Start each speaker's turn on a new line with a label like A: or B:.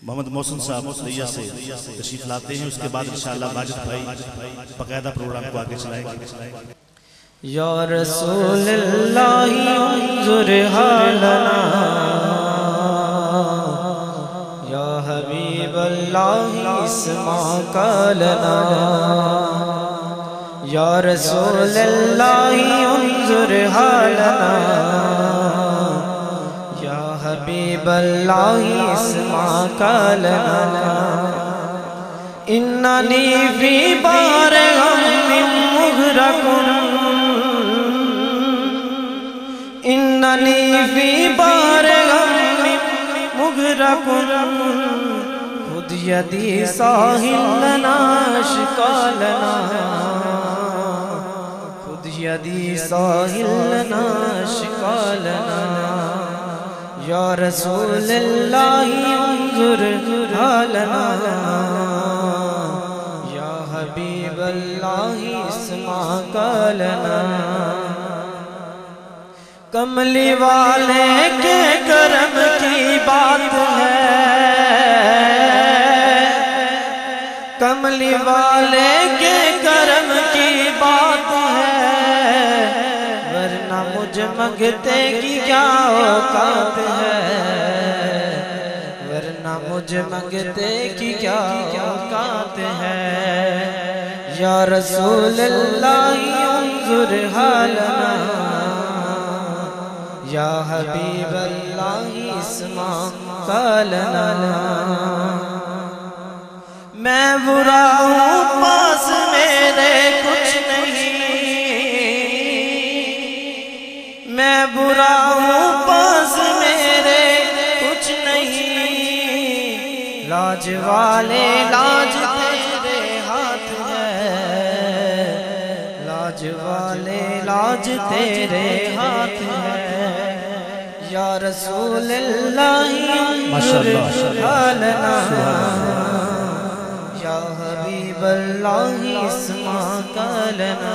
A: محمد محسن صاحب لیا سے تشریف لاتے ہیں، اس کے بعد انشاءاللہ ماجد بھائی باقاعدہ پروگرام کو آگے چلائیں گے۔
B: یا رسول اللہ انظر حالنا، یا حبیب اللہ اسمع قالنا، یا رسول اللہ انظر حالنا، یا حبیب اللہ اسمع قالنا، اننی فی بار غم مغرق، اننی فی بار غم مغرق، خذ یدی ساحل لنا اشکالنا، خذ یدی ساحل لنا اشکالنا، یا رسول اللہ انظر حالنا، یا حبیب اللہ اسمع قالنا، کملی والے کے کرم کی بات ہے، کملی والے کے کرم کی بات ہے، ورنہ مجھ منگتے کی کیا اوقات ہے، ورنہ مجھ منگتے کی کیا اوقات ہے، یا رسول اللہ انظر حالنا، یا حبیب اللہ اسمع قالنا، میں برا ہوں پاس میرے کچھ نہیں، میں برا ہوں پاس میرے کچھ نہیں، لاج والے لاج تیرے ہاتھ ہے، لاج والے لاج تیرے ہاتھ ہے، یا رسول اللہ انظر حالنا، یا حبیب اللہ اسمع قالنا۔